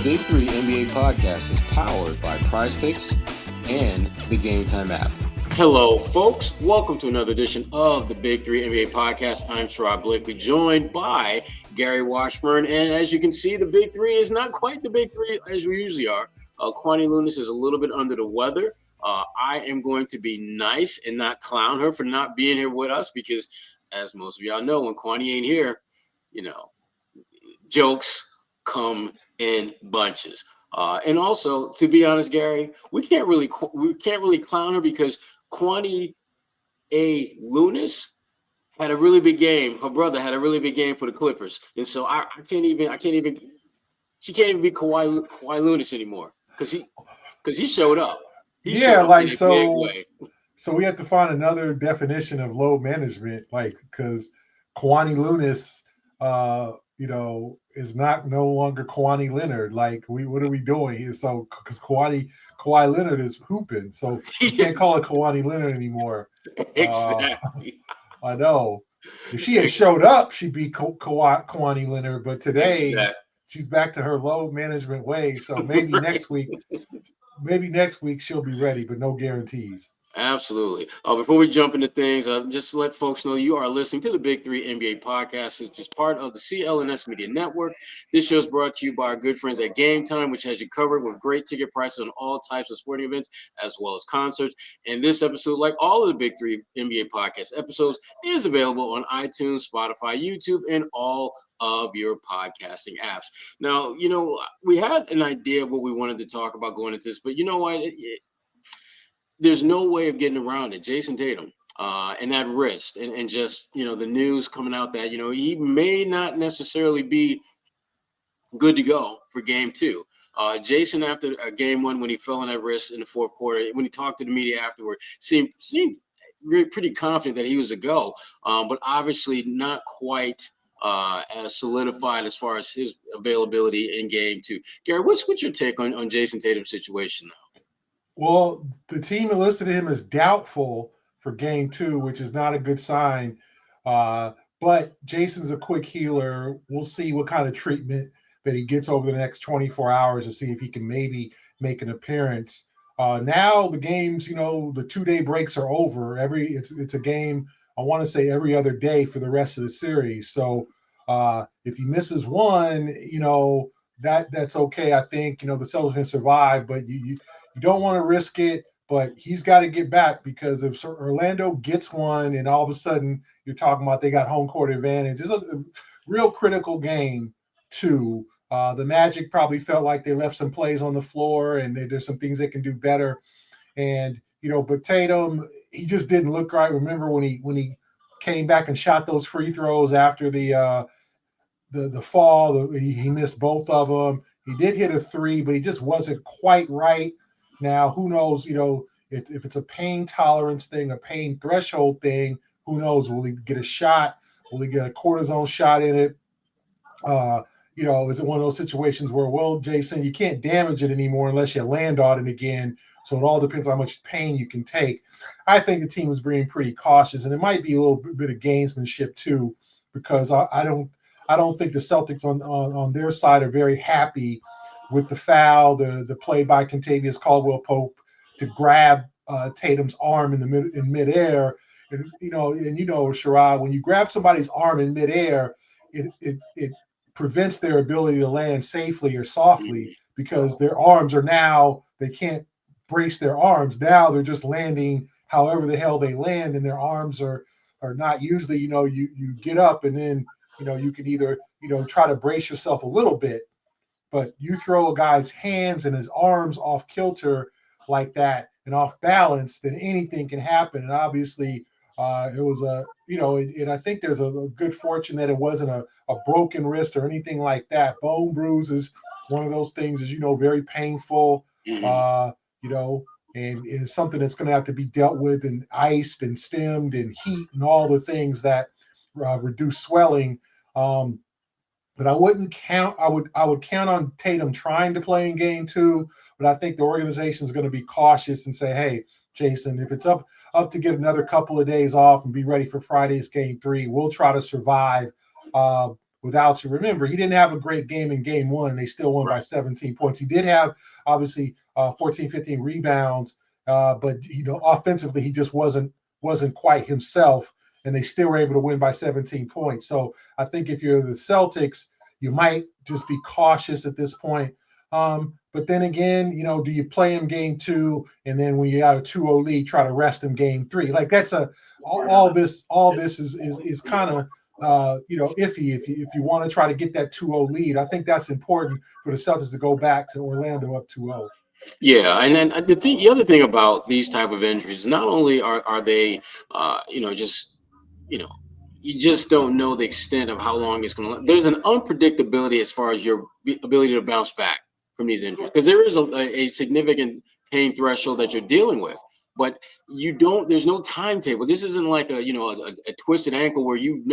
Big 3 NBA podcast is powered by PrizePicks and the Game Time app. Hello, folks. Welcome to another edition of the Big 3 NBA podcast. I'm Sherrod Blakely, joined by Gary Washburn. And as you can see, the Big 3 is not quite the Big 3 as we usually are. Kwani Lunis is a little bit under the weather. I am going to be nice and not clown her for not being here with us because, as most of y'all know, when Kwani ain't here, jokes come in bunches. And also, to be honest, Gary, we can't really clown her because Kwani A. Lunis had a really big game. Her brother had a really big game for the Clippers, and so she can't even be Kawhi Lunis anymore because he showed up. So we have to find another definition of load management, because Kwani Lunis, is no longer Kawhi Leonard. What are we doing here? So because Kawhi Leonard is hooping, so you can't call it Kawhi Leonard anymore. Exactly. I know. If she had showed up, she'd be Kawhi Leonard. But today, she's back to her load management ways. So maybe next week she'll be ready, but no guarantees. Absolutely. Before we jump into things, just to let folks know you are listening to the Big 3 NBA podcast, which is part of the CLNS Media Network. This show is brought to you by our good friends at Game Time, which has you covered with great ticket prices on all types of sporting events, as well as concerts. And this episode, like all of the Big 3 NBA podcast episodes, is available on iTunes, Spotify, YouTube, and all of your podcasting apps. Now, we had an idea of what we wanted to talk about going into this, but you know what? There's no way of getting around it. Jayson Tatum and that wrist and just, the news coming out that, he may not necessarily be good to go for game 2. Jayson, after game 1, when he fell on that wrist in the fourth quarter, when he talked to the media afterward, seemed really pretty confident that he was a go, but obviously not quite as solidified as far as his availability in game 2. Gary, what's your take on Jayson Tatum's situation now? Well, the team enlisted him as doubtful for game 2, which is not a good sign. But Jason's a quick healer. We'll see what kind of treatment that he gets over the next 24 hours to see if he can maybe make an appearance. Now the games, the 2-day breaks are over. It's a game, I want to say, every other day for the rest of the series. So if he misses one, that's okay. I think, the Celtics can survive, but you don't want to risk it, but he's got to get back because if Orlando gets one and all of a sudden you're talking about they got home court advantage, it's a real critical game too. The Magic probably felt like they left some plays on the floor and there's some things they can do better. And, but Tatum, he just didn't look right. Remember when he came back and shot those free throws after the fall, he missed both of them. He did hit a 3, but he just wasn't quite right. Now, who knows, if it's a pain tolerance thing, a pain threshold thing, who knows? Will he get a shot? Will he get a cortisone shot in it? Is it one of those situations where, well, Jayson, you can't damage it anymore unless you land on it again. So it all depends on how much pain you can take. I think the team is being pretty cautious, and it might be a little bit of gamesmanship too, because I don't think the Celtics on their side are very happy with the foul, the play by Kentavious Caldwell-Pope to grab Tatum's arm in midair. And Sherrod, when you grab somebody's arm in midair, it prevents their ability to land safely or softly because their arms they can't brace their arms. Now they're just landing however the hell they land, and their arms are not usually, you get up and then, you can either, try to brace yourself a little bit, but you throw a guy's hands and his arms off kilter like that and off balance, then anything can happen. And obviously it was and I think there's a good fortune that it wasn't a broken wrist or anything like that. Bone bruise is one of those things, as very painful, and it's something that's going to have to be dealt with and iced and stemmed and heat and all the things that reduce swelling. But I wouldn't count. I would count on Tatum trying to play in game 2, but I think the organization is going to be cautious and say, hey, Jayson, if it's up to get another couple of days off and be ready for Friday's game 3, we'll try to survive. without you. Remember, he didn't have a great game in game one, and they still won by 17 points. He did have, obviously, 14, 15 rebounds, but, offensively, he just wasn't quite himself, and they still were able to win by 17 points. So I think if you're the Celtics, you might just be cautious at this point. But then again, do you play him game two, and then when you got a 2-0 lead, try to rest him game three? Like that's all this is kind of iffy if you want to try to get that 2-0 lead. I think that's important for the Celtics to go back to Orlando up 2-0. Yeah, and then the other thing about these type of injuries, not only are they, just you just don't know the extent of how long it's going to. There's an unpredictability as far as your ability to bounce back from these injuries, because there is a significant pain threshold that you're dealing with. But there's no timetable. This isn't like a twisted ankle where you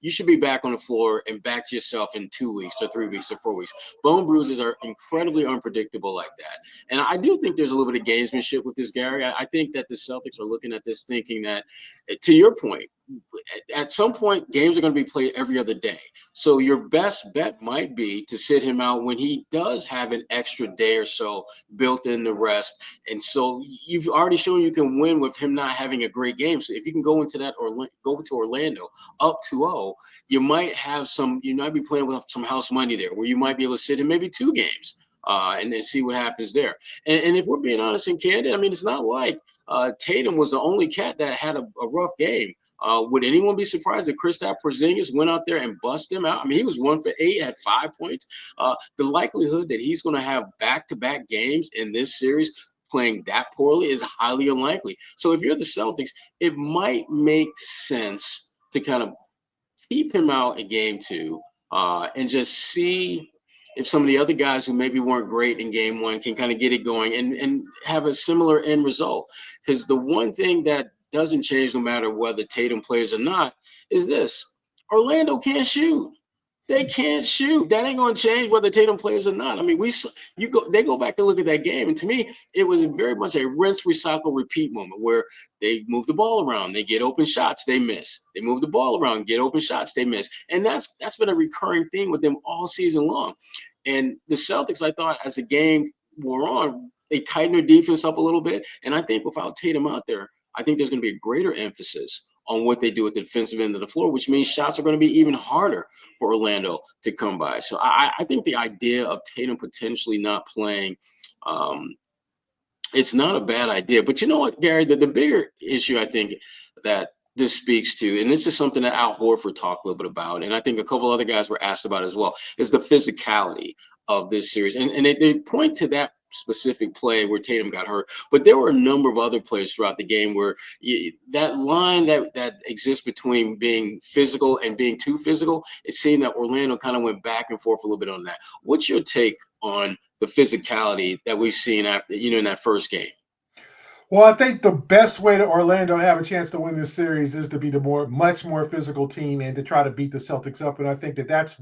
should be back on the floor and back to yourself in 2 weeks or 3 weeks or 4 weeks. Bone bruises are incredibly unpredictable like that. And I do think there's a little bit of gamesmanship with this, Gary. I think that the Celtics are looking at this thinking that, to your point, at some point, games are going to be played every other day. So your best bet might be to sit him out when he does have an extra day or so built in the rest. And so you've already shown you can win with him not having a great game. So if you can go into that or go to Orlando up 2-0, you might be playing with some house money there, where you might be able to sit in maybe 2 games and then see what happens there. And if we're being honest and candid, I mean, it's not like Tatum was the only cat that had a rough game. Would anyone be surprised that Kristaps Porzingis went out there and bust him out? I mean, he was 1 for 8, had 5 points. The likelihood that he's going to have back-to-back games in this series playing that poorly is highly unlikely. So if you're the Celtics, it might make sense to kind of keep him out in game 2 and just see if some of the other guys who maybe weren't great in game 1 can kind of get it going and have a similar end result. Because the one thing that doesn't change no matter whether Tatum plays or not is this: Orlando can't shoot. They can't shoot. That ain't going to change whether Tatum plays or not. I mean, they go back and look at that game, and to me, it was very much a rinse, recycle, repeat moment where they move the ball around, they get open shots, they miss. They move the ball around, get open shots, they miss. And that's been a recurring theme with them all season long. And the Celtics, I thought, as the game wore on, they tightened their defense up a little bit. And I think without Tatum out there, I think there's going to be a greater emphasis on what they do at the defensive end of the floor, which means shots are going to be even harder for Orlando to come by. So I think the idea of Tatum potentially not playing, it's not a bad idea. But you know what, Gary, the bigger issue I think that this speaks to, and this is something that Al Horford talked a little bit about, and I think a couple other guys were asked about as well, is the physicality of this series. And they point to that specific play where Tatum got hurt, but there were a number of other plays throughout the game where that line that exists between being physical and being too physical, it seemed that Orlando kind of went back and forth a little bit on that. What's your take on the physicality that we've seen after, in that first game? Well, I think the best way to Orlando to have a chance to win this series is to be the much more physical team and to try to beat the Celtics up. And I think that's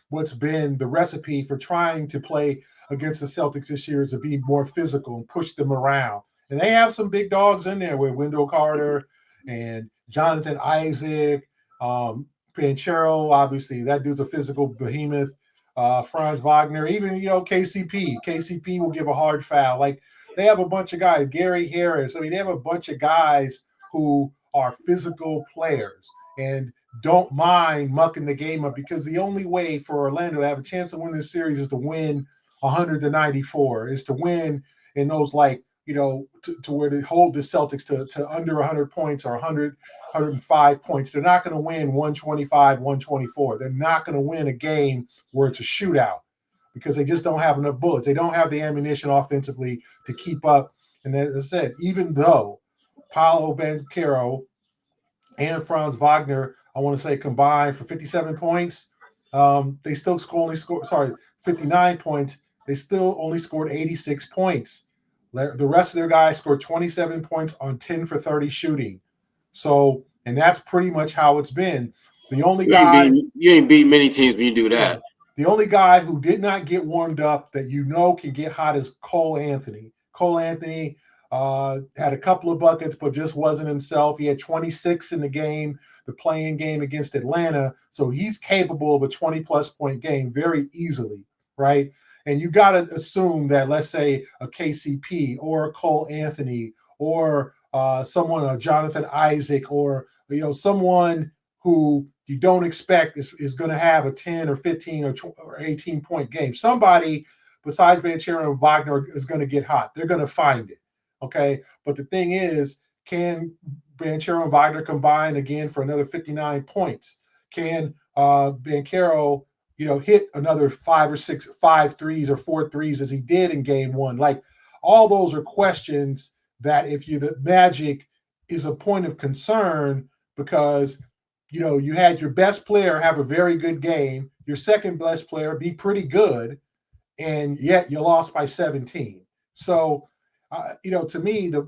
what's been the recipe for trying to play against the Celtics this year is to be more physical and push them around. And they have some big dogs in there with Wendell Carter and Jonathan Isaac, Banchero, obviously. That dude's a physical behemoth. Franz Wagner, even, KCP. KCP will give a hard foul. Like, they have a bunch of guys, Gary Harris. I mean, they have a bunch of guys who are physical players and don't mind mucking the game up, because the only way for Orlando to have a chance to win this series is to win 100-94, is to win in those, to where they hold the Celtics to under 100 points or 105 points. They're not going to win 125, 124. They're not going to win a game where it's a shootout, because they just don't have enough bullets. They don't have the ammunition offensively to keep up. And as I said, even though Paolo Banchero and Franz Wagner, I want to say, combined for 57 points, they still only scored 59 points. They still only scored 86 points. The rest of their guys scored 27 points on 10 for 30 shooting. So, and that's pretty much how it's been. The only guy you ain't beat many teams when you do that. Yeah, the only guy who did not get warmed up that can get hot is Cole Anthony. Cole Anthony had a couple of buckets, but just wasn't himself. He had 26 in the game the play-in game against Atlanta. So he's capable of a 20-plus point game very easily, right? And you got to assume that, let's say, a KCP or a Cole Anthony or someone, a Jonathan Isaac, or someone who you don't expect is going to have a 10 or 15 or 18 point game. Somebody besides Banchero and Wagner is going to get hot. They're going to find it. Okay. But the thing is, can Banchero and Wagner combine again for another 59 points? Can Banchero, hit another 5 threes or 4 threes as he did in game one? Like, all those are questions that the Magic is a point of concern, because you had your best player have a very good game, your second best player be pretty good, and yet you lost by 17. So, to me, the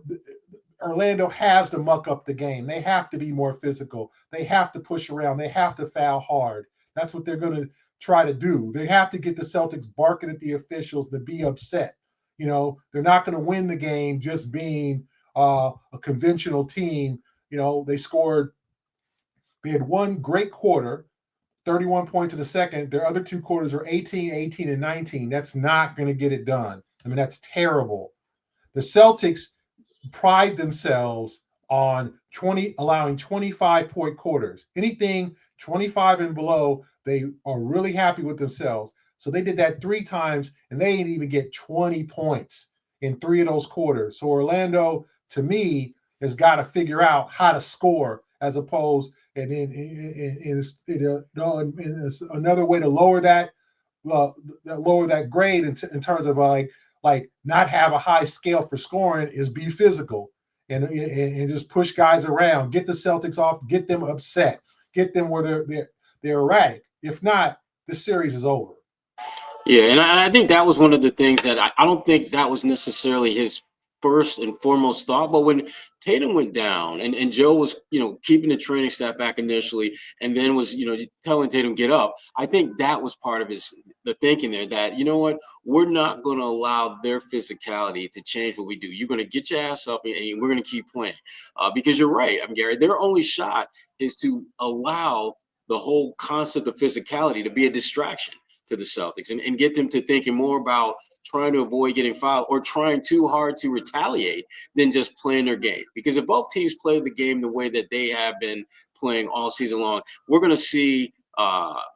Orlando has to muck up the game. They have to be more physical. They have to push around. They have to foul hard. That's what they're going to try to do. They have to get the Celtics barking at the officials to be upset. They're not going to win the game just being a conventional team. They had one great quarter, 31 points in the second. Their other two quarters are 18, 18, and 19. That's not going to get it done. I mean, that's terrible. The Celtics pride themselves on allowing 25-point quarters. Anything 25 and below, they are really happy with themselves. So they did that 3 times, and they didn't even get 20 points in 3 of those quarters. So Orlando, to me, has got to figure out how to score, as opposed, and another way to lower that grade in terms of like not have a high scale for scoring is be physical and just push guys around, get the Celtics off, get them upset, get them where they're erratic. If not, this series is over. Yeah, and I think that was one of the things that I don't think that was necessarily his first and foremost thought. But when Tatum went down and Joe was, keeping the training staff back initially, and then was, telling Tatum get up, I think that was part of the thinking there, that, we're not going to allow their physicality to change what we do. You're going to get your ass up and we're going to keep playing, because you're right. Gary, their only shot is to allow the whole concept of physicality to be a distraction to the Celtics and get them to thinking more about trying to avoid getting fouled or trying too hard to retaliate than just playing their game. Because if both teams play the game the way that they have been playing all season long, we're going to see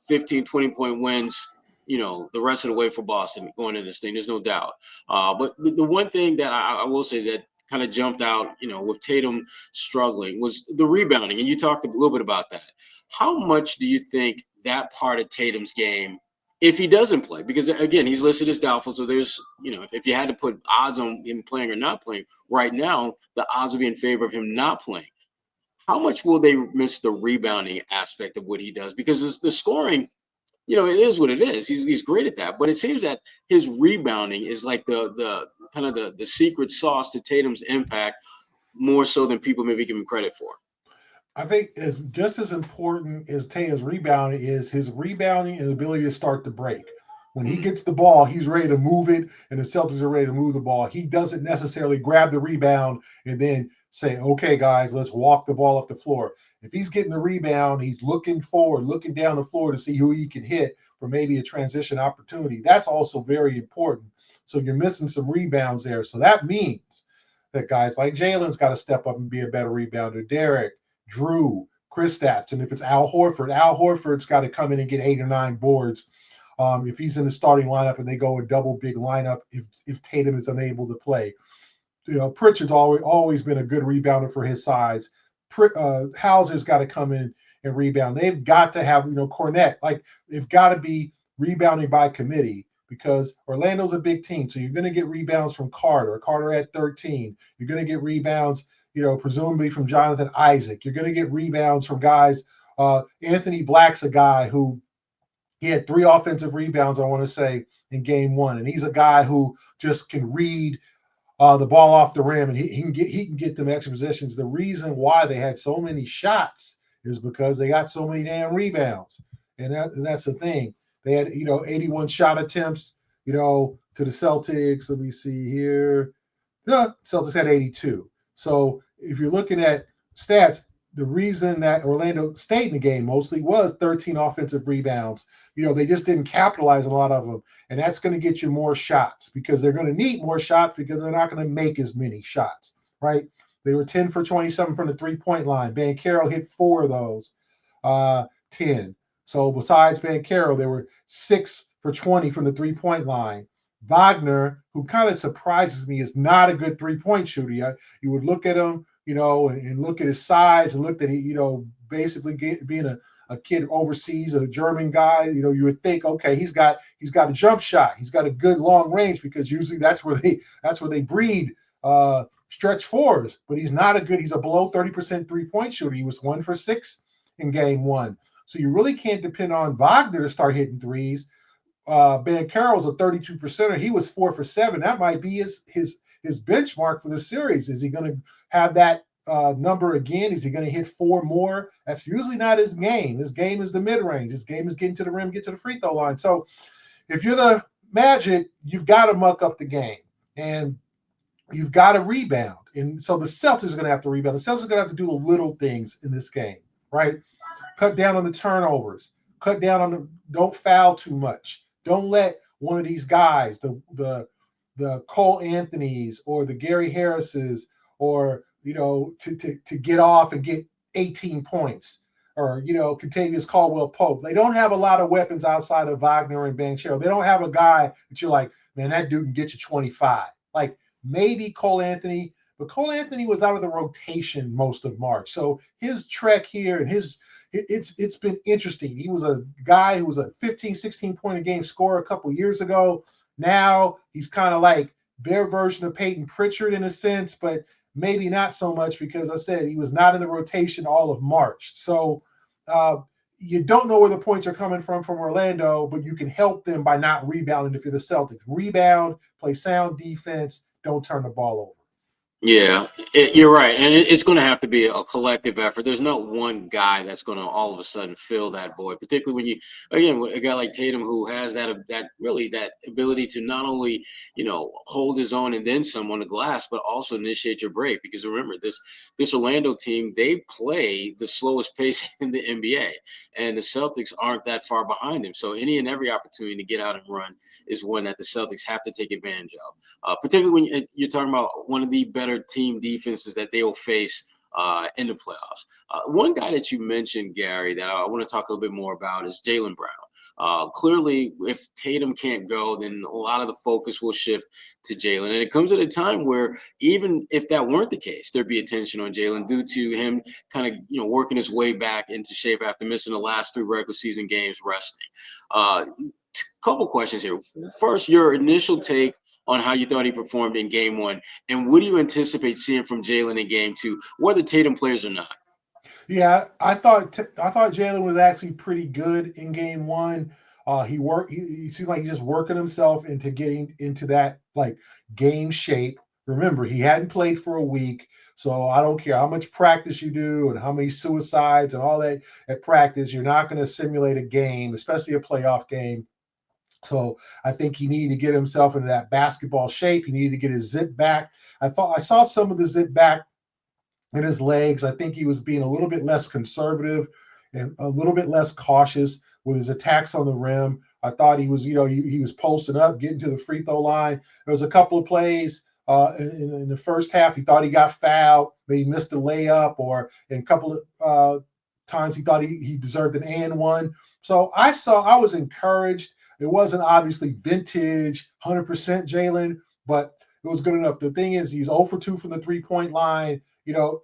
15, 20-point wins, the rest of the way for Boston going into this thing. There's no doubt. But the one thing that I will say that kind of jumped out, with Tatum struggling was the rebounding. And you talked a little bit about that. How much do you think that part of Tatum's game, if he doesn't play, because again, he's listed as doubtful. So there's, if you had to put odds on him playing or not playing right now, the odds would be in favor of him not playing. How much will they miss the rebounding aspect of what he does? Because the scoring, it is what it is. He's great at that. But it seems that his rebounding is like the kind of the secret sauce to Tatum's impact, more so than people maybe give him credit for. I think is just as important as Tatum's rebounding is his rebounding and ability to start the break. When he gets the ball, he's ready to move it, and the Celtics are ready to move the ball. He doesn't necessarily grab the rebound and then say, okay, guys, let's walk the ball up the floor. If he's getting the rebound, he's looking forward, looking down the floor to see who he can hit for maybe a transition opportunity. That's also very important. So you're missing some rebounds there. So that means that guys like Jalen's got to step up and be a better rebounder. Derek, Drew, Kristaps, and if it's Al Horford's got to come in and get 8 or 9 boards. If he's in the starting lineup and they go a double big lineup, if Tatum is unable to play. Pritchard's always been a good rebounder for his size. Hauser's got to come in and rebound. They've got to have, Cornette. Like, they've got to be rebounding by committee, because Orlando's a big team. So you're going to get rebounds from Carter at 13. You're going to get rebounds, presumably from Jonathan Isaac. You're going to get rebounds from guys. Anthony Black's a guy who he had 3 offensive rebounds, I want to say, in game 1. And he's a guy who just can read the ball off the rim, and he can get them extra positions. The reason why they had so many shots is because they got so many damn rebounds. And that's the thing. They had, 81 shot attempts, to the Celtics. Let me see here. The Celtics had 82. So if you're looking at stats, the reason that Orlando stayed in the game mostly was 13 offensive rebounds. They just didn't capitalize a lot of them. And that's going to get you more shots because they're going to need more shots because they're not going to make as many shots, right? They were 10 for 27 from the three-point line. Banchero hit 4 of those, 10. So besides Banchero, they were 6 for 20 from the three-point line. Wagner, who kind of surprises me, is not a good three-point shooter. You would look at him, and look at his size and look at basically being a kid overseas, a German guy. You would think, okay, he's got a jump shot. He's got a good long range because usually that's where they breed stretch fours. But he's not a good. He's a below 30% three-point shooter. He was 1 for 6 in game 1. So you really can't depend on Wagner to start hitting threes. Banchero's a 32%er. He was 4 for 7. That might be his benchmark for the series. Is he going to have that number again? Is he going to hit 4 more? That's usually not his game. His game is the mid-range. His game is getting to the rim, get to the free throw line. So if you're the Magic, you've got to muck up the game. And you've got to rebound. And so the Celtics are going to have to rebound. The Celtics are going to have to do the little things in this game, right? Cut down on the turnovers. Cut down on don't foul too much. Don't let one of these guys, the Cole Anthonys or the Gary Harrises, or to get off and get 18 points, or Contavious Caldwell-Pope. They don't have a lot of weapons outside of Wagner and Banchero. They don't have a guy that you're like, man, that dude can get you 25. Like maybe Cole Anthony, but Cole Anthony was out of the rotation most of March. So his trek here and it's been interesting. He was a guy who was a 15, 16 point a game scorer a couple years ago. Now he's kind of like their version of Peyton Pritchard in a sense, but maybe not so much because I said he was not in the rotation all of March. So you don't know where the points are coming from Orlando, but you can help them by not rebounding if you're the Celtics. Rebound, play sound defense, don't turn the ball over. Yeah, you're right. And it's going to have to be a collective effort. There's not one guy that's going to all of a sudden fill that void, particularly when a guy like Tatum who has that ability to not only, hold his own and then some on the glass, but also initiate your break. Because remember, this Orlando team, they play the slowest pace in the NBA, and the Celtics aren't that far behind them. So any and every opportunity to get out and run is one that the Celtics have to take advantage of, particularly when you're talking about one of the better team defenses that they will face in the playoffs. One guy that you mentioned, Gary, that I want to talk a little bit more about is Jaylen Brown. Clearly, if Tatum can't go, then a lot of the focus will shift to Jaylen. And it comes at a time where even if that weren't the case, there'd be attention on Jaylen due to him kind of, working his way back into shape after missing the last 3 regular season games resting. Couple questions here. First, your initial take on how you thought he performed in game 1, and what do you anticipate seeing from Jaylen in game 2, whether Tatum plays or not? Yeah, I thought Jaylen was actually pretty good in game 1. He seemed like he's just working himself into getting into that like game shape. Remember, he hadn't played for a week, so I don't care how much practice you do and how many suicides and all that at practice. You're not going to simulate a game, especially a playoff game. So I think he needed to get himself into that basketball shape. He needed to get his zip back. I saw some of the zip back in his legs. I think he was being a little bit less conservative and a little bit less cautious with his attacks on the rim. I thought he was, he was posting up, getting to the free throw line. There was a couple of plays in the first half. He thought he got fouled, maybe missed a layup, or in a couple of times he thought he deserved an and one. So I was encouraged. It wasn't obviously vintage 100% Jaylen, but it was good enough. The thing is, he's 0 for 2 from the three-point line.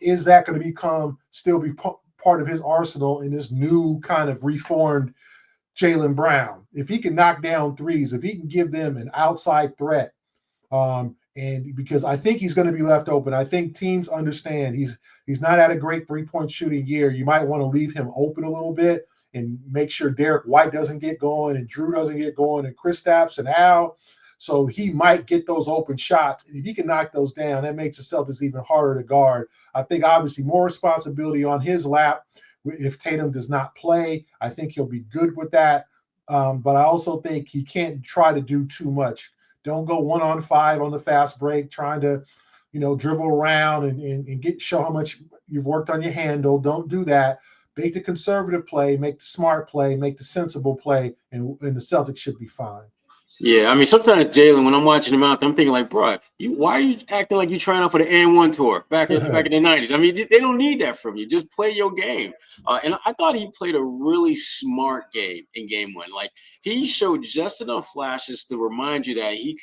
Is that going to still be part of his arsenal in this new kind of reformed Jaylen Brown? If he can knock down threes, if he can give them an outside threat, and because I think he's going to be left open. I think teams understand he's not at a great three-point shooting year. You might want to leave him open a little bit and make sure Derek White doesn't get going and Drew doesn't get going and Kristaps and Al. So he might get those open shots. And if he can knock those down, that makes the Celtics even harder to guard. I think obviously more responsibility on his lap if Tatum does not play. I think he'll be good with that. But I also think he can't try to do too much. Don't go 1-on-5 on the fast break trying to, dribble around and show how much you've worked on your handle. Don't do that. Make the conservative play, make the smart play, make the sensible play, and the Celtics should be fine. Yeah, I mean, sometimes Jaylen, when I'm watching him out, I'm thinking like, bro, why are you acting like you're trying out for the N1 tour back in the 90s? I mean, they don't need that from you. Just play your game. And I thought he played a really smart game in game one. Like, he showed just enough flashes to remind you that he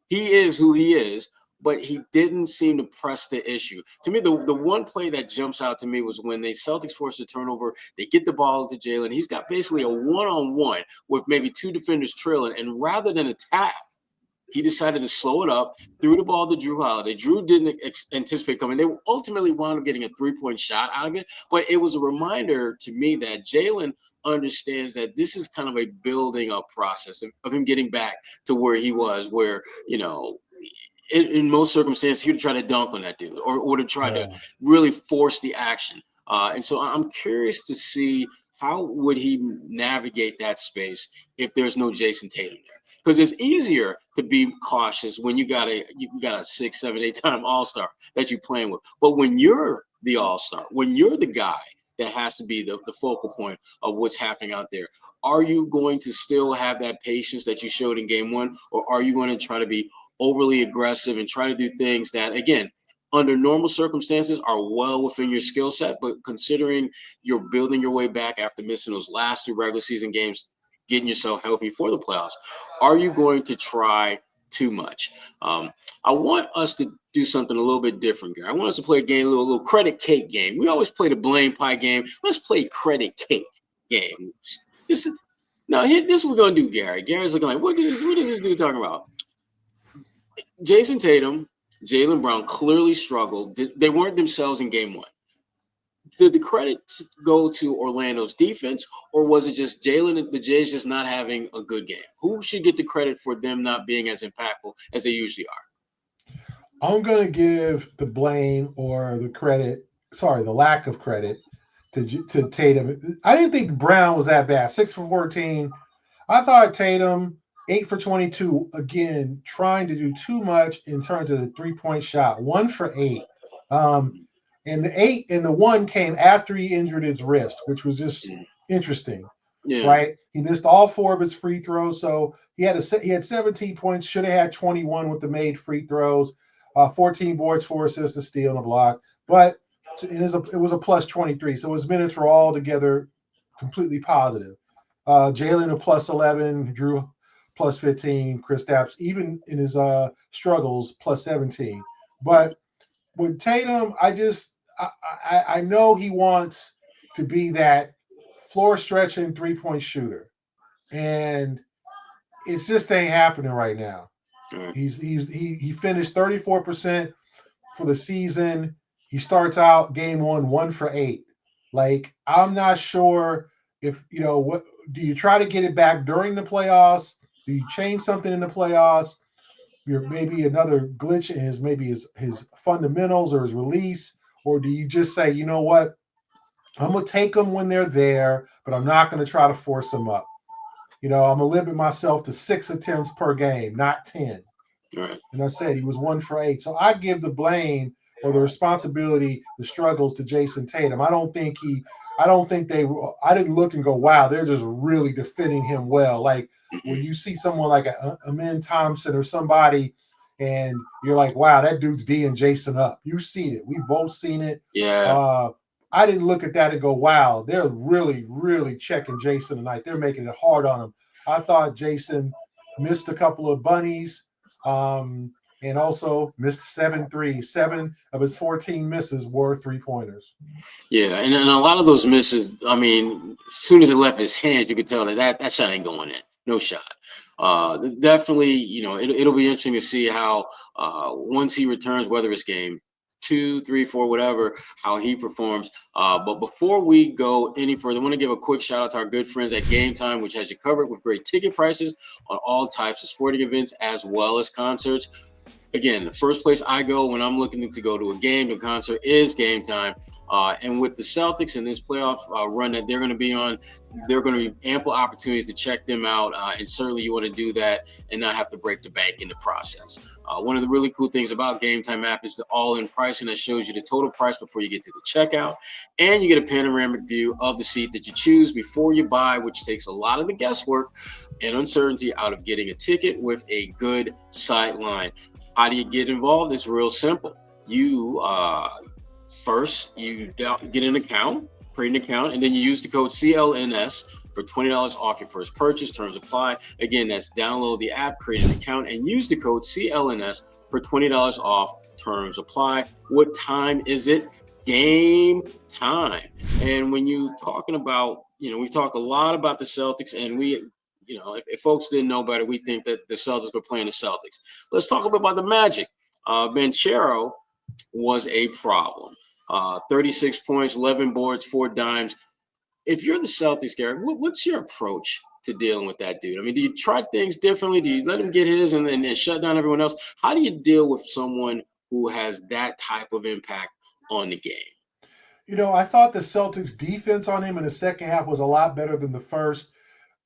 is who he is, but he didn't seem to press the issue. To me, the one play that jumps out to me was when the Celtics forced a turnover. They get the ball to Jaylen. He's got basically a one-on-one with maybe two defenders trailing, and rather than attack, he decided to slow it up, threw the ball to Drew Holiday. Drew didn't anticipate coming. They ultimately wound up getting a three-point shot out of it, but it was a reminder to me that Jaylen understands that this is kind of a building up process of him getting back to where he was, where, in most circumstances, he would try to dunk on that dude or to try to really force the action. And so I'm curious to see how would he navigate that space if there's no Jayson Tatum there. Because it's easier to be cautious when you got a 6, 7, 8 time All-Star that you're playing with. But when you're the All-Star, when you're the guy that has to be the focal point of what's happening out there, are you going to still have that patience that you showed in game one, or are you going to try to be overly aggressive and try to do things that, again, under normal circumstances are well within your skill set, but considering you're building your way back after missing those last 2 regular season games, getting yourself healthy for the playoffs, are you going to try too much? I want us to do something a little bit different, Gary. I want us to play a game, a little credit cake game. We always play the blame pie game. Let's play credit cake game. This is what we're going to do, Gary. Gary's looking like, what is this dude talking about? Jayson Tatum, Jaylen Brown clearly struggled. They weren't themselves in game one. Did the credit go to Orlando's defense, or was it just Jaylen and the Jays just not having a good game? Who should get the credit for them not being as impactful as they usually are? I'm going to give the blame or the lack of credit to Tatum. I didn't think Brown was that bad. 6 for 14. I thought Tatum, 8 for 22, again, trying to do too much in terms of the 3-point shot. 1 for 8. And the 8 and the 1 came after he injured his wrist, which was just interesting. Yeah. Right? He missed all 4 of his free throws. So he had 17 points, should have had 21 with the made free throws, 14 boards, 4 assists, a steal, and a block. But it was a plus 23. So his minutes were all together completely positive. Jaylen a plus 11, Drew plus 15, Kristaps, even in his struggles, plus 17. But with Tatum, I know he wants to be that floor stretching 3-point shooter, and it just ain't happening right now. He finished 34% for the season. He starts out game 1 for 8. Like, I'm not sure if what do you try to get it back during the playoffs? Do you change something in the playoffs? Maybe another glitch in his fundamentals or his release, or do you just say, you know what, I'm gonna take them when they're there, but I'm not gonna try to force them up. I'm gonna limit myself to 6 attempts per game, not 10. Right. And I said he was 1 for 8, so I give the blame or the responsibility, the struggles to Jayson Tatum. I didn't look and go, wow, they're just really defending him well. Like, when you see someone like a Amin Thompson or somebody, and you're like, wow, that dude's D'ing Jayson up. You've seen it. We've both seen it. Yeah. I didn't look at that and go, wow, they're really, really checking Jayson tonight. They're making it hard on him. I thought Jayson missed a couple of bunnies and also missed 7 threes. 7 of his 14 misses were 3-pointers. Yeah, and a lot of those misses, I mean, as soon as it left his hands, you could tell that shot ain't going in. No shot. Definitely, it'll be interesting to see how once he returns, whether it's game 2, 3, 4, whatever, how he performs. But before we go any further, I want to give a quick shout out to our good friends at Game Time, which has you covered with great ticket prices on all types of sporting events as well as concerts. again, the first place I go when I'm looking to go to a game, to a concert, is Game Time. And with the Celtics in this playoff run that they're going to be on, there are going to be ample opportunities to check them out. And certainly you want to do that and not have to break the bank in the process. One of the really cool things about Game Time app is the all-in pricing that shows you the total price before you get to the checkout. And you get a panoramic view of the seat that you choose before you buy, which takes a lot of the guesswork and uncertainty out of getting a ticket with a good sight line. How do you get involved? It's real simple. You first you get an account, create an account, and then you use the code CLNS for $20 off your first purchase. Terms apply. Again, that's download the app, create an account, and use the code CLNS for $20 off. Terms apply. What time is it? Game time. And when you talking about, we've talked a lot about the Celtics, and we, if folks didn't know better, we think that the Celtics were playing the Celtics. Let's talk a bit about the Magic. Banchero was a problem. 36 points, 11 boards, 4 dimes. If you're the Celtics, Gary, what's your approach to dealing with that dude? I mean, do you try things differently? Do you let him get his and then shut down everyone else? How do you deal with someone who has that type of impact on the game? I thought the Celtics defense on him in the second half was a lot better than the first.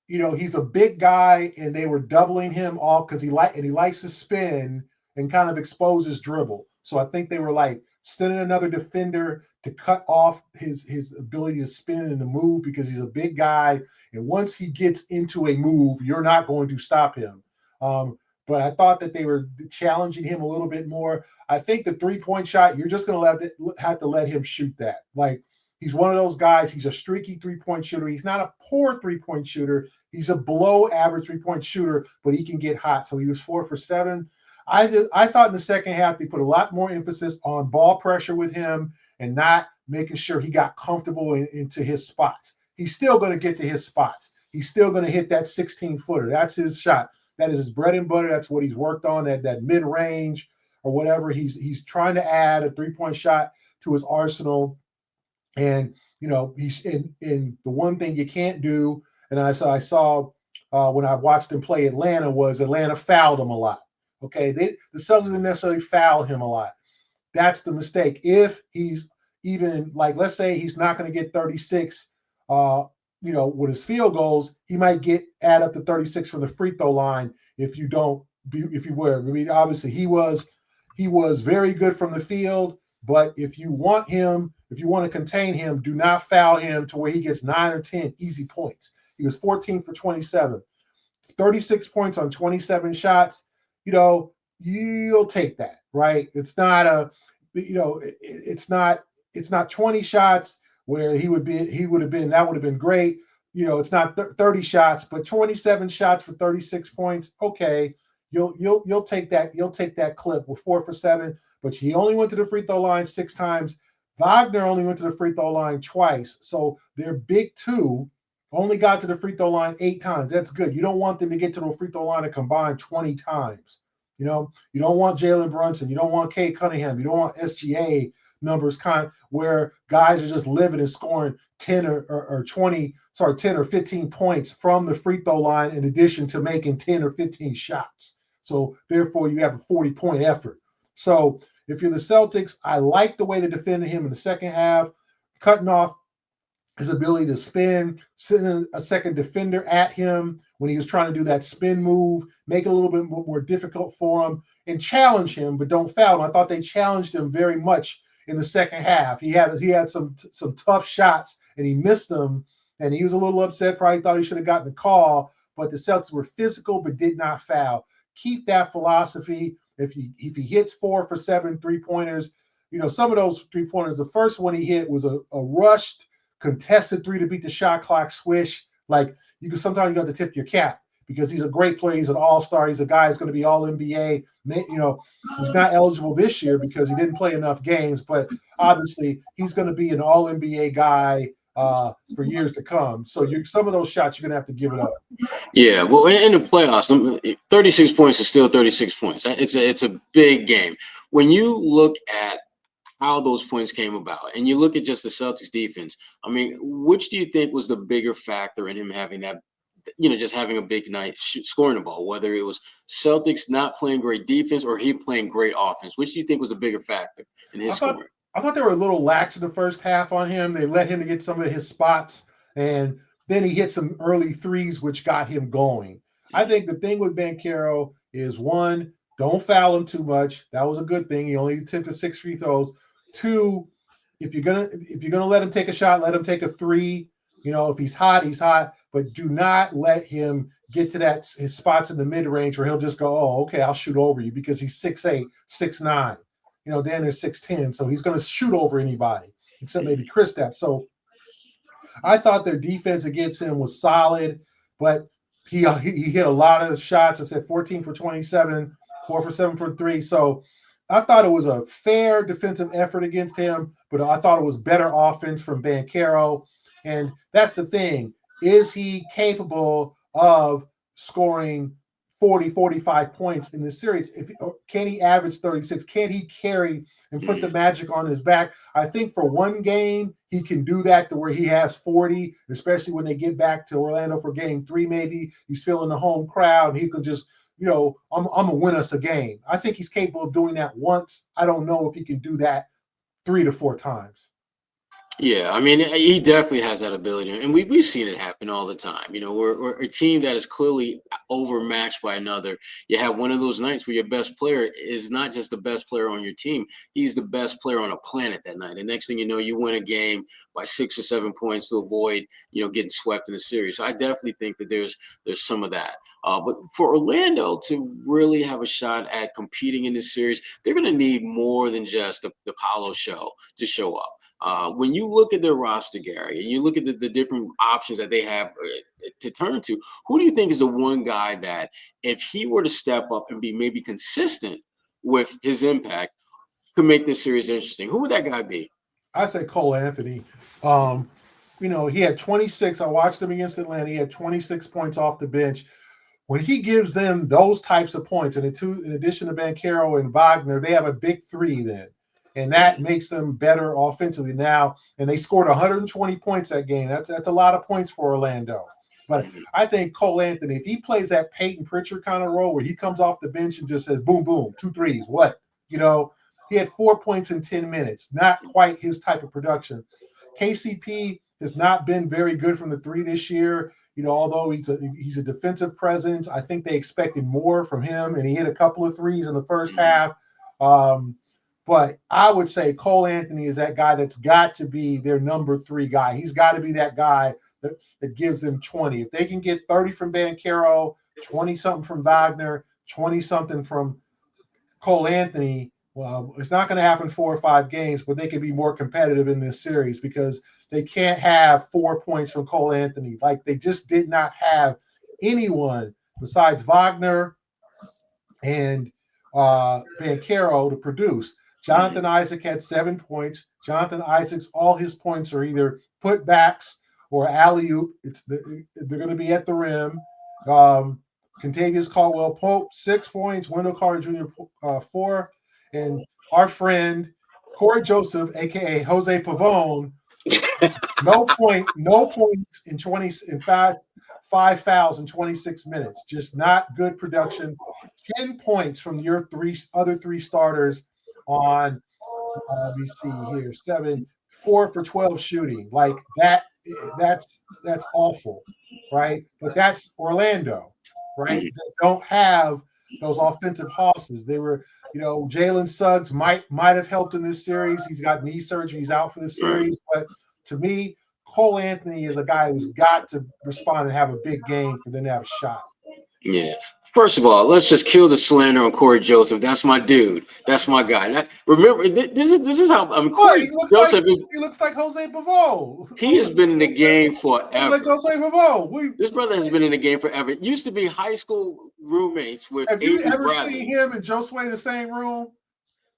He's a big guy, and they were doubling him off because he likes to spin and kind of expose his dribble. So I think they were like sending another defender to cut off his ability to spin and to move because he's a big guy. And once he gets into a move, you're not going to stop him. But I thought that they were challenging him a little bit more. I think the 3-point shot, you're just going to have to let him shoot that. Like, he's one of those guys. He's a streaky 3-point shooter. He's not a poor 3-point shooter. He's a below average 3-point shooter, but he can get hot. So he was 4 for 7. I thought in the second half they put a lot more emphasis on ball pressure with him and not making sure he got comfortable into his spots. He's still going to get to his spots. He's still going to hit that 16-footer. That's his shot. That is his bread and butter. That's what he's worked on, that mid-range or whatever. He's trying to add a 3-point shot to his arsenal. And, he's in the one thing you can't do, and I saw when I watched him play Atlanta, was Atlanta fouled him a lot. Okay, the Celtics didn't necessarily foul him a lot. That's the mistake. If he's even, like, let's say he's not going to get 36, with his field goals, he might add up to 36 from the free throw line if you were. I mean, obviously he was very good from the field, but if you want to contain him, do not foul him to where he gets 9 or 10 easy points. He was 14 for 27, 36 points on 27 shots. You'll take that, right? It's not it's not 20 shots where that would have been great. It's not 30 shots, but 27 shots for 36 points. Okay, you'll take that. You'll take that clip with 4 for 7, but he only went to the free throw line 6 times. Wagner only went to the free throw line twice. So their big two only got to the free throw line 8 times. That's good. You don't want them to get to the free throw line and combine 20 times. You don't want Jalen Brunson. You don't want Cade Cunningham. You don't want SGA numbers where guys are just living and scoring 10 or 15 points from the free throw line in addition to making 10 or 15 shots. So therefore you have a 40-point effort. So if you're the Celtics, I like the way they defended him in the second half, cutting off his ability to spin, sending a second defender at him when he was trying to do that spin move, make it a little bit more difficult for him, and challenge him, but don't foul him. I thought they challenged him very much in the second half. He had some tough shots, and he missed them, and he was a little upset, probably thought he should have gotten a call, but the Celtics were physical but did not foul. Keep that philosophy. If he hits 4 for 7 3-pointers, some of those 3-pointers, the first one he hit was a rushed, contested 3 to beat the shot clock swish. Like, sometimes you got to tip your cap because he's a great player. He's an all-star. He's a guy who's going to be all NBA. He's not eligible this year because he didn't play enough games, but obviously he's going to be an all NBA guy for years to come. So some of those shots you're going to have to give it up. Yeah, well, in the playoffs, 36 points is still 36 points. It's a big game. When you look at how those points came about, and you look at just the Celtics defense, I mean, which do you think was the bigger factor in him having that just having a big night scoring the ball, whether it was Celtics not playing great defense or he playing great offense? Which do you think was a bigger factor in his scoring? I thought they were a little lax in the first half on him. They let him get some of his spots, and then he hit some early threes, which got him going. I think the thing with Banchero is, one, don't foul him too much. That was a good thing. He only attempted 6 free throws. 2, if you're gonna let him take a shot, let him take a 3. If he's hot, he's hot. But do not let him get to his spots in the mid range where he'll just go, oh, okay, I'll shoot over you, because he's 6'8", 6'9". Dan is 6'10", so he's going to shoot over anybody except maybe Kristaps. So I thought their defense against him was solid, but he hit a lot of shots. I said 14 for 27, 4 for 7 for 3. So I thought it was a fair defensive effort against him, but I thought it was better offense from Banchero. And that's the thing. Is he capable of scoring 40, 45 points in this series? Can he average 36? Can he carry and put the Magic on his back? I think for one game, he can do that to where he has 40, especially when they get back to Orlando for game 3, maybe. He's feeling the home crowd, and he can just, I'm going to win us a game. I think he's capable of doing that once. I don't know if he can do that 3 to 4 times. Yeah, I mean, he definitely has that ability, and we've seen it happen all the time. We're a team that is clearly overmatched by another. You have one of those nights where your best player is not just the best player on your team; he's the best player on a planet that night. And next thing you know, you win a game by 6 or 7 points to avoid, getting swept in the series. So I definitely think that there's some of that. But for Orlando to really have a shot at competing in this series, they're going to need more than just the Paolo show to show up. When you look at their roster, Gary, and you look at the different options that they have to turn to, who do you think is the one guy that, if he were to step up and be maybe consistent with his impact, could make this series interesting? Who would that guy be? I say Cole Anthony. He had 26. I watched him against Atlanta. He had 26 points off the bench. When he gives them those types of points, and in addition to Banchero and Wagner, they have a big 3 then. And that makes them better offensively now. And they scored 120 points that game. That's a lot of points for Orlando. But I think Cole Anthony, if he plays that Peyton Pritchard kind of role where he comes off the bench and just says, boom, boom, 2 threes, what? He had 4 points in 10 minutes. Not quite his type of production. KCP has not been very good from the 3 this year. Although he's a defensive presence, I think they expected more from him, and he hit a couple of threes in the first half. But I would say Cole Anthony is that guy that's got to be their number 3 guy. He's got to be that guy that gives them 20. If they can get 30 from Banchero, 20-something from Wagner, 20-something from Cole Anthony, well, it's not going to happen 4 or 5 games, but they can be more competitive in this series because they can't have 4 points from Cole Anthony. Like, they just did not have anyone besides Wagner and Banchero to produce. Jonathan Isaac had 7 points. Jonathan Isaac's, all his points are either putbacks or alley-oop. They're going to be at the rim. Contavious Caldwell-Pope, 6 points. Wendell Carter Jr., 4. And our friend Corey Joseph, a.k.a. Jose Pavone, no points in 5 fouls in 26 minutes. Just not good production. 10 points from your other 3 starters on, let me see here, 4 for 12 shooting. Like that's awful, right? But that's Orlando, right? They don't have those offensive hosses. They were, Jalen Suggs might have helped in this series. He's got knee surgery. He's out for the series. But to me, Cole Anthony is a guy who's got to respond and have a big game for them to have a shot. Yeah. First of all, let's just kill the slander on Corey Joseph. That's my dude. That's my guy. Remember, this is how Corey Joseph. He looks like Jose Pavone. He has been in the game forever. Like Jose Pavone. This brother has been in the game forever. It used to be high school roommates with. Have you ever seen him and Josue in the same room?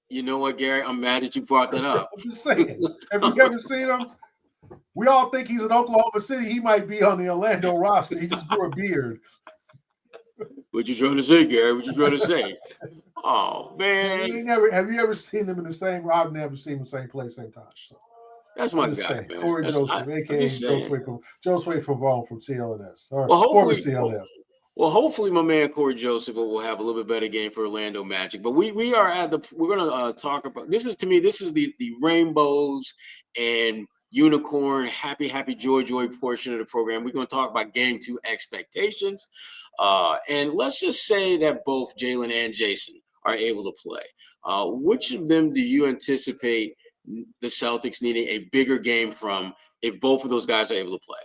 You know what, Gary? I'm mad that you brought that up. I'm just saying. Have you ever seen him? We all think he's in Oklahoma City. He might be on the Orlando roster. He just grew a beard. What you trying to say, Gary? What you trying to say? Oh, man. Have you ever seen them in the same – I've never seen them in the same place, same time. So. That's my guy, man. Corey Joseph, I'm aka just saying. Josue Pavone from CLNS, or Well, former hopefully, CLNS. well, hopefully, my man Corey Joseph will have a little bit better game for Orlando Magic. But we are at the we're gonna talk about this is to me this is the rainbows and unicorn happy joy portion of the program. We're gonna talk about game 2 expectations, and let's just say that both Jalen and Jayson are able to play. Which of them do you anticipate the Celtics needing a bigger game from if both of those guys are able to play?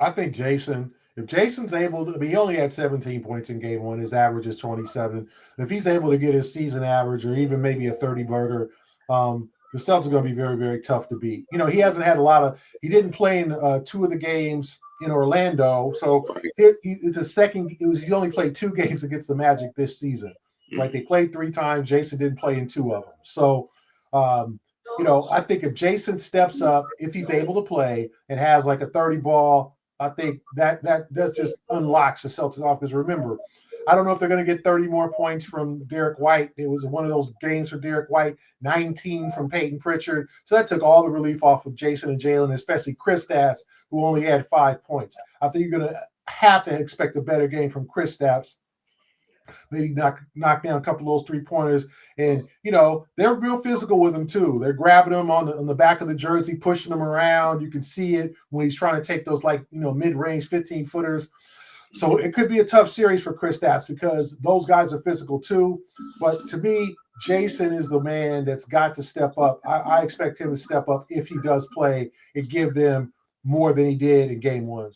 I think Jayson. If Jayson's able to, he only had 17 points in game 1. His average is 27. If he's able to get his season average or even maybe a 30 burger, the Celtics are going to be very, very tough to beat. You know, he hasn't had he didn't play in 2 of the games in Orlando. So it's a second. He only played 2 games against the Magic this season. Right? They played 3 times. Jayson didn't play in 2 of them. So, you know, I think if Jayson steps up, if he's able to play and has like a 30 ball, I think that just unlocks the Celtics off. Because remember, I don't know if they're going to get 30 more points from Derek White. It was one of those games for Derek White, 19 from Peyton Pritchard. So that took all the relief off of Jayson and Jalen, especially Kristaps, who only had 5 points. I think you're going to have to expect a better game from Kristaps. Maybe knock down a couple of those 3-pointers. And, you know, they're real physical with him, too. They're grabbing him on the back of the jersey, pushing him around. You can see it when he's trying to take those, like, you know, mid-range 15-footers. So it could be a tough series for Kristaps because those guys are physical, too. But to me, Jayson is the man that's got to step up. I expect him to step up if he does play and give them more than he did in game 1.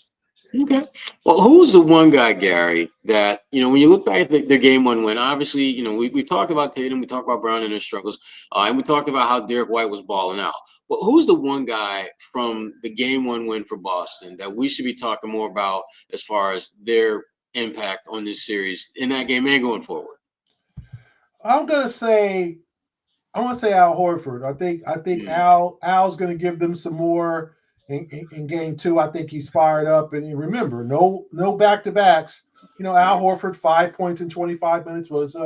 Okay. Well, who's the one guy, Gary, that, you know, when you look back at the game 1 win, obviously, you know, we talked about Tatum, we talked about Brown and their struggles, and we talked about how Derek White was balling out. But who's the one guy from the game 1 win for Boston that we should be talking more about as far as their impact on this series in that game and going forward? I'm going to say Al Horford. I think Al's going to give them some more in game 2. I think he's fired up. And remember, no back-to-backs. You know, Al Horford, 5 points in 25 minutes, was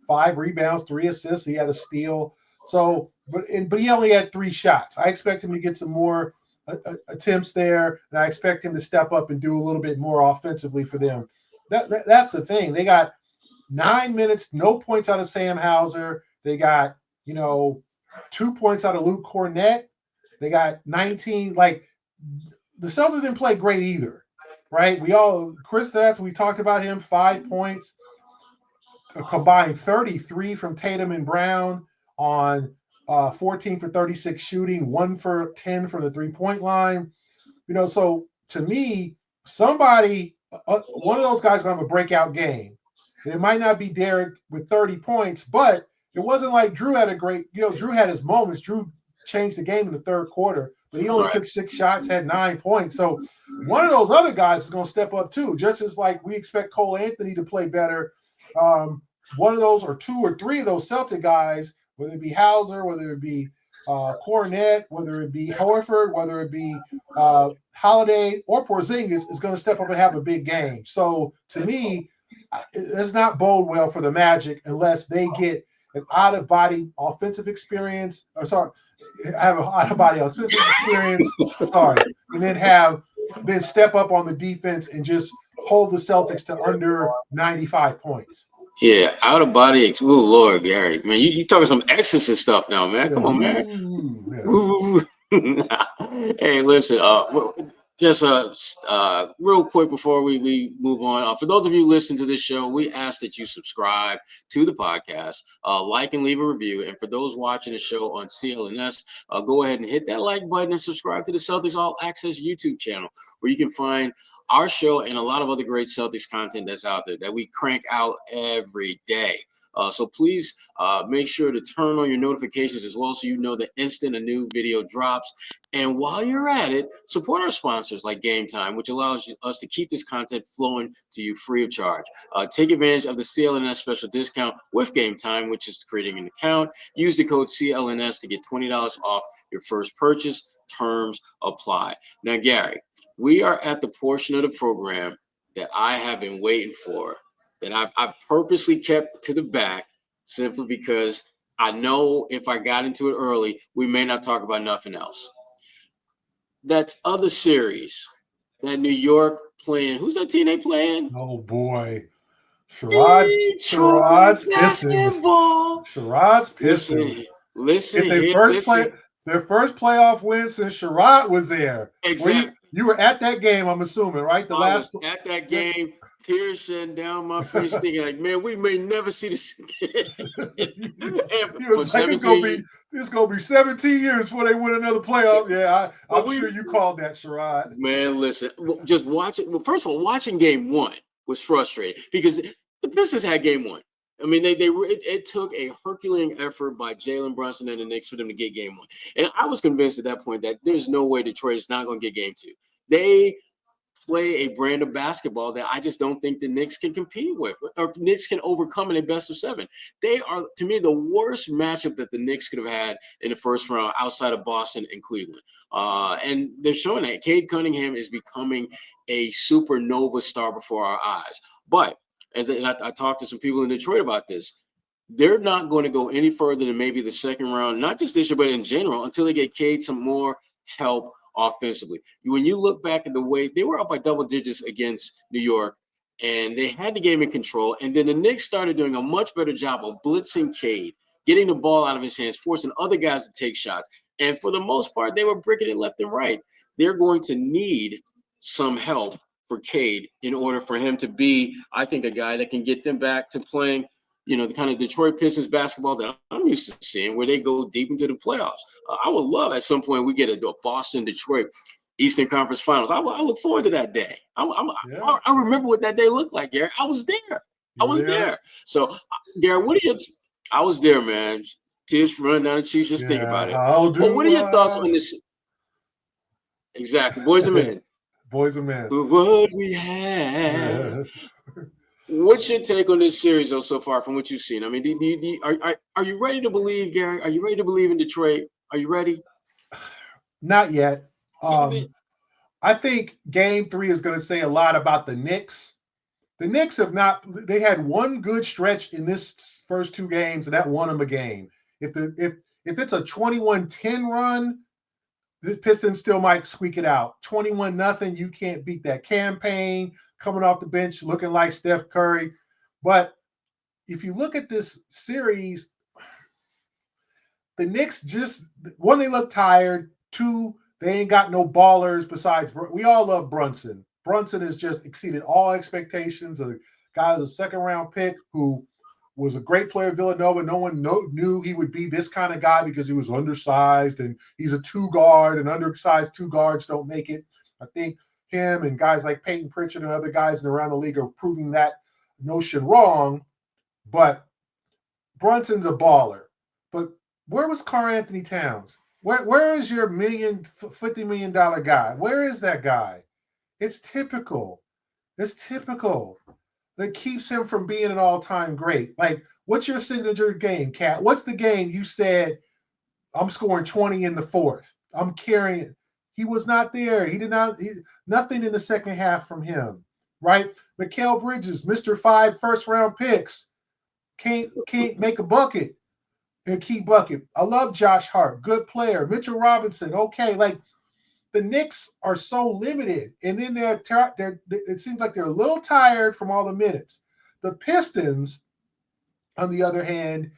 5 rebounds, 3 assists. He had a steal. So, but he only had 3 shots. I expect him to get some more attempts there, and I expect him to step up and do a little bit more offensively for them. That's the thing. They got 9 minutes, no points out of Sam Hauser. They got, you know, 2 points out of Luke Cornett. They got 19. Like, the Celtics didn't play great either, right? Kristaps, we talked about him, 5 points, a combined 33 from Tatum and Brown on 14 for 36 shooting, 1 for 10 from the 3-point line. You know, so to me, somebody, one of those guys is going to have a breakout game. It might not be Derek with 30 points, but it wasn't like Drew had Drew had his moments. Drew changed the game in the 3rd quarter, but he only took 6 shots, had 9 points. So one of those other guys is going to step up too, just as like we expect Cole Anthony to play better. One of those or 2 or 3 of those Celtic guys, whether it be Hauser, whether it be Cornett, whether it be Horford, whether it be Holiday or Porzingis, is going to step up and have a big game. So to me, it's not bode well for the Magic unless they get an out-of-body offensive experience. Have an out-of-body offensive experience. And then step up on the defense and just hold the Celtics to under 95 points. Yeah, out of body. Oh Lord, Gary, man, you talking some exorcist stuff now, man. Come on, man. Hey, listen. Just real quick before we move on. For those of you listening to this show, we ask that you subscribe to the podcast, like and leave a review. And for those watching the show on CLNS, go ahead and hit that like button and subscribe to the Celtics All Access YouTube channel, where you can find our show and a lot of other great Celtics content that's out there that we crank out every day. So please make sure to turn on your notifications as well so you know the instant a new video drops. And while you're at it, support our sponsors like Game Time, which allows us to keep this content flowing to you free of charge. Take advantage of the CLNS special discount with Game Time, which is creating an account. Use the code CLNS to get $20 off your first purchase. Terms apply. Now, Gary, we are at the portion of the program that I have been waiting for, that I purposely kept to the back simply because I know if I got into it early, we may not talk about nothing else. that other series that New York playing. Who's that team they playing? Oh boy. Detroit Sherrod's Pistons. basketball. Sherrod's Pistons. Listen, If their first playoff win since Sherrod was there. Exactly. You were at that game, I'm assuming, right? I was at that game, tears shedding down my face, thinking like, man, we may never see this again. It's gonna be 17 years before they win another playoff. Yeah, I'm sure you called that, Sherrod. Man, listen, just watch it. Well, first of all, watching game one was frustrating because the Pistons had game one. I mean, it took a Herculean effort by Jalen Brunson and the Knicks for them to get game one. And I was convinced at that point that there's no way Detroit is not going to get game two. They play a brand of basketball that I just don't think the Knicks can compete with or Knicks can overcome in a best of seven. They are, to me, the worst matchup that the Knicks could have had in the first round outside of Boston and Cleveland. And they're showing that Cade Cunningham is becoming a supernova star before our eyes. But I talked to some people in Detroit about this. They're not going to go any further than maybe the second round, not just this year, but in general, until they get Cade some more help offensively. When you look back at the way they were up by double digits against New York, and they had the game in control, and then the Knicks started doing a much better job of blitzing Cade, getting the ball out of his hands, forcing other guys to take shots. And for the most part, they were bricking it left and right. They're going to need some help for Cade in order for him to be, I think, a guy that can get them back to playing, the kind of Detroit Pistons basketball that I'm used to seeing, where they go deep into the playoffs. I would love at some point we get a Boston-Detroit Eastern Conference Finals. I look forward to that day. I remember what that day looked like, Gary. I was there. There. So, Gary, I was there, man. Tears running down the cheeks just think about it. But what are your thoughts on this? Exactly. Boys and men. Boys and men. What we have. What's your take on this series, though, so far from what you've seen? I mean, are you ready to believe, Gary? Are you ready to believe in Detroit? Are you ready? Not yet. I think game 3 is going to say a lot about the Knicks. The Knicks they had one good stretch in this first 2 games, and that won them a game. If it's a 21-10 run, the Pistons still might squeak it out. 21-0, you can't beat that campaign, coming off the bench looking like Steph Curry. But if you look at this series, the Knicks one, they look tired. 2, they ain't got no ballers besides. We all love Brunson. Brunson has just exceeded all expectations. A guy who's a second-round pick who was a great player at Villanova. No one knew he would be this kind of guy because he was undersized, and he's a 2-guard, and undersized 2 guards don't make it. I think him and guys like Peyton Pritchard and other guys around the league are proving that notion wrong. But Brunson's a baller. But where was Karl-Anthony Towns? Where is your $50 million guy? Where is that guy? It's typical. That keeps him from being an all-time great. Like, what's your signature game, Kat? What's the game you said, I'm scoring 20 in the fourth? I'm carrying it. He was not there. Nothing in the second half from him, right? Mikal Bridges, Mr. 5 first-round picks, can't make a bucket, a key bucket. I love Josh Hart, good player. Mitchell Robinson, okay. Like, the Knicks are so limited, and then it seems like they're a little tired from all the minutes. The Pistons, on the other hand,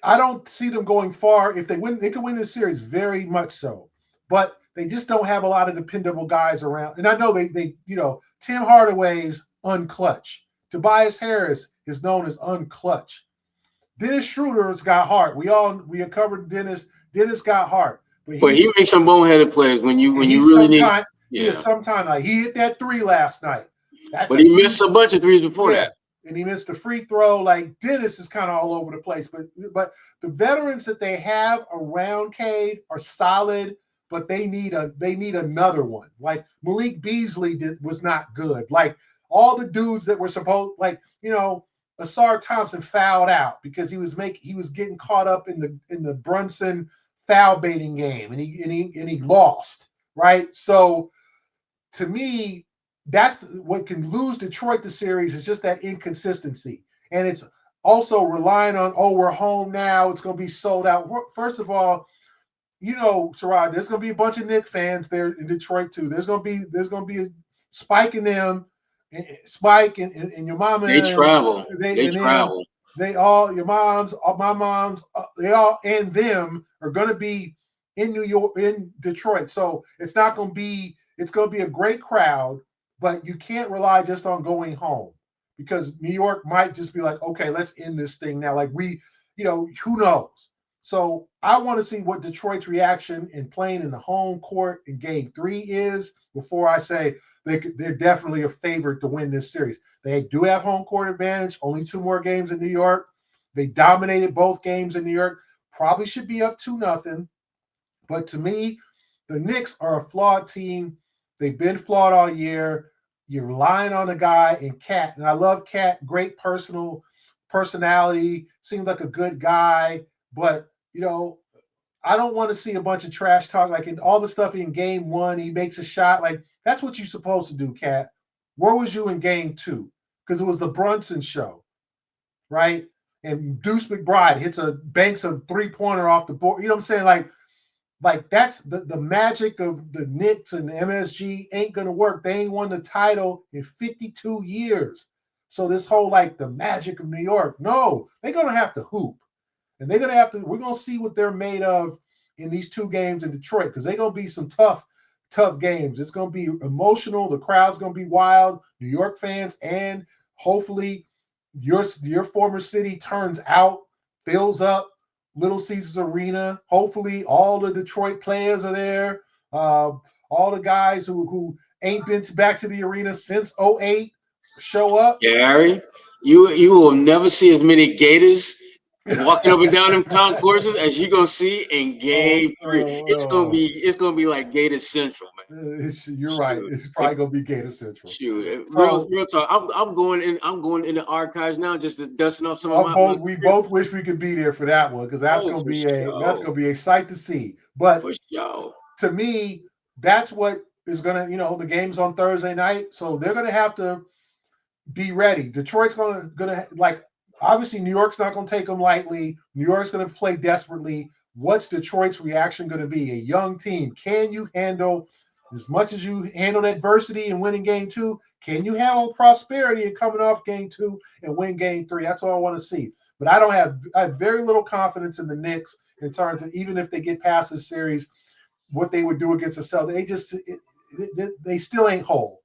I don't see them going far. If they win, they can win this series, very much so. But they just don't have a lot of dependable guys around. And I know they Tim Hardaway's unclutch. Tobias Harris is known as unclutch. Dennis Schroeder's got heart. We have covered Dennis. Dennis got heart. But he makes some boneheaded plays when you really need. Yeah, sometimes like he hit that 3 last night. But he missed a bunch of threes before that. And he missed a free throw. Like, Dennis is kind of all over the place. But the veterans that they have around Cade are solid, but they need another one. Like, Malik Beasley was not good. Like, all the dudes that were supposed, like, Asar Thompson fouled out because he was getting caught up in the Brunson foul baiting game, and he lost, right? So to me, that's what can lose Detroit the series, is just that inconsistency. And it's also relying on, we're home now, it's going to be sold out. First of all, Sherrod, there's gonna be a bunch of Knicks fans there in Detroit too. There's gonna be a Spike in them, Spike and your mama. They travel. They and travel. They all your moms, my moms, they all and them are gonna be in New York, in Detroit. So it's gonna be a great crowd, but you can't rely just on going home because New York might just be like, okay, let's end this thing now. Like who knows? So I want to see what Detroit's reaction in playing in the home court in Game 3 is before I say they're definitely a favorite to win this series. They do have home court advantage. Only 2 more games in New York. They dominated both games in New York. Probably should be up 2-0. But to me, the Knicks are a flawed team. They've been flawed all year. You're relying on a guy in Cat, and I love Cat. Great personality. Seems like a good guy, but I don't want to see a bunch of trash talk like in all the stuff in Game 1. He makes a shot like that's what you're supposed to do, Cat. Where was you in Game 2? Because it was the Brunson show, right? And Deuce McBride banks a 3-pointer off the board. You know what I'm saying? Like that's the magic of the Knicks and the MSG ain't gonna work. They ain't won the title in 52 years. So this whole the magic of New York, no, they're gonna have to hoop. And they're gonna have to, we're gonna see what they're made of in these 2 games in Detroit, because they're gonna be some tough games. It's gonna be emotional, the crowd's gonna be wild, New York fans, and hopefully your former city turns out, fills up Little Caesars Arena. Hopefully all the Detroit players are there. All the guys who ain't been back to the arena since 2008 show up. Gary, you will never see as many Gators walking up and down them concourses as you're gonna see in Game 3. It's gonna be like Gator Central, man. You're right. It's probably gonna be Gator Central. Shoot, real talk. I'm going in the archives now just to dusting off some of my. We both wish we could be there for that one because that's gonna be a sight to see. But for sure, to me, that's what is gonna. The game's on Thursday night, so they're gonna have to be ready. Detroit's gonna obviously New York's not gonna take them lightly. New York's gonna play desperately. What's Detroit's reaction gonna be? A young team. Can you handle as much as you handled adversity and winning Game 2? Can you handle prosperity and coming off Game 2 and win Game 3? That's all I want to see. But I have very little confidence in the Knicks in terms of even if they get past this series, what they would do against the Celtics. They still ain't whole.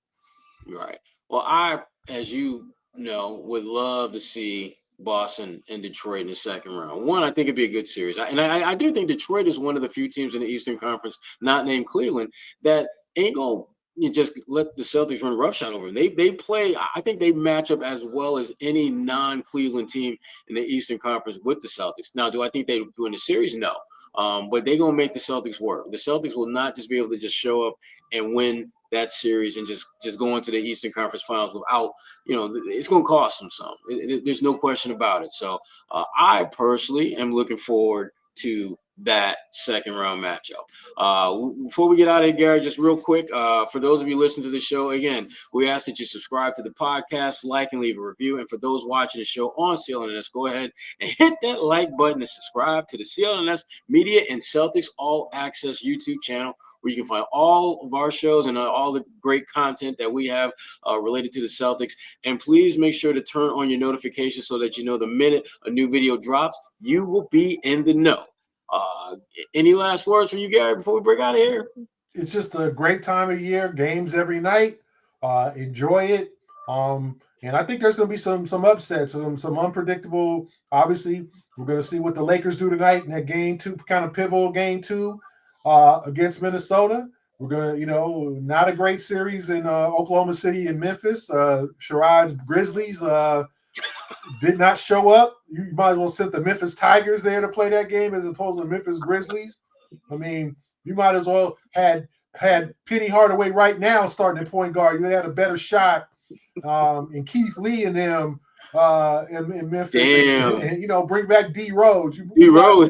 Right. Well, I, as you know, would love to see Boston and Detroit in the second round. One, I think it'd be a good series. I do think Detroit is one of the few teams in the Eastern Conference, not named Cleveland, that ain't going to just let the Celtics run roughshod over them. They play, I think they match up as well as any non-Cleveland team in the Eastern Conference with the Celtics. Now, do I think they win the series? No. But they're going to make the Celtics work. The Celtics will not just be able to just show up and win that series and just go into the Eastern Conference Finals without, it's going to cost them some. There's no question about it. So I personally am looking forward to that second round matchup. Before we get out of here, Gary, just real quick, for those of you listening to the show, again, we ask that you subscribe to the podcast, like and leave a review. And for those watching the show on CLNS, go ahead and hit that like button and subscribe to the CLNS Media and Celtics All Access YouTube channel, where you can find all of our shows and all the great content that we have related to the Celtics. And please make sure to turn on your notifications so that you know the minute a new video drops, you will be in the know. Any last words from you, Gary, before we break out of here? It's just a great time of year. Games every night. Enjoy it. And I think there's going to be some upsets, some unpredictable. Obviously, we're going to see what the Lakers do tonight in that Game 2, kind of pivotal Game 2 against Minnesota. We're going to, not a great series in Oklahoma City and Memphis. Sherrod's Grizzlies did not show up. You might as well send the Memphis Tigers there to play that game as opposed to the Memphis Grizzlies. I mean, you might as well had Penny Hardaway right now starting at point guard. You would have had a better shot. And Keith Lee and them in Memphis. And bring back D Rose. You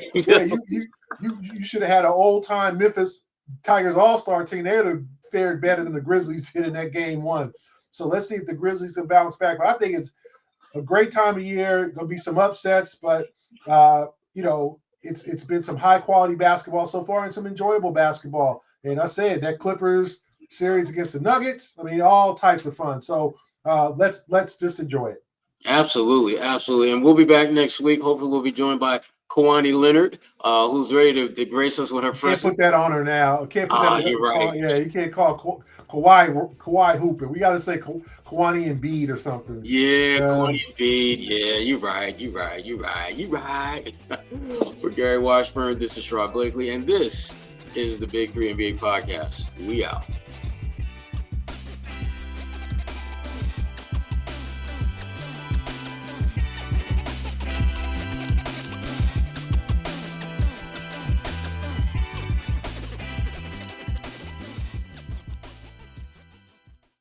should have had an old-time Memphis Tigers all-star team. They would have fared better than the Grizzlies did in that Game 1. So let's see if the Grizzlies can bounce back. But I think it's a great time of year. Going to be some upsets, but it's been some high quality basketball so far and some enjoyable basketball. And I said that Clippers series against the Nuggets, I mean, all types of fun. So let's just enjoy it. Absolutely. And we'll be back next week. Hopefully we'll be joined by Kawani Leonard, who's ready to grace us with her presence. Can't put that on her now. Can't put that on her. You're right. You can't call Kawhi hooping. We got to say Kawani Embiid or something. Yeah, Kawani Embiid. Yeah, you're right. For Gary Washburn, this is Sherrod Blakely, and this is the Big 3 NBA Podcast. We out.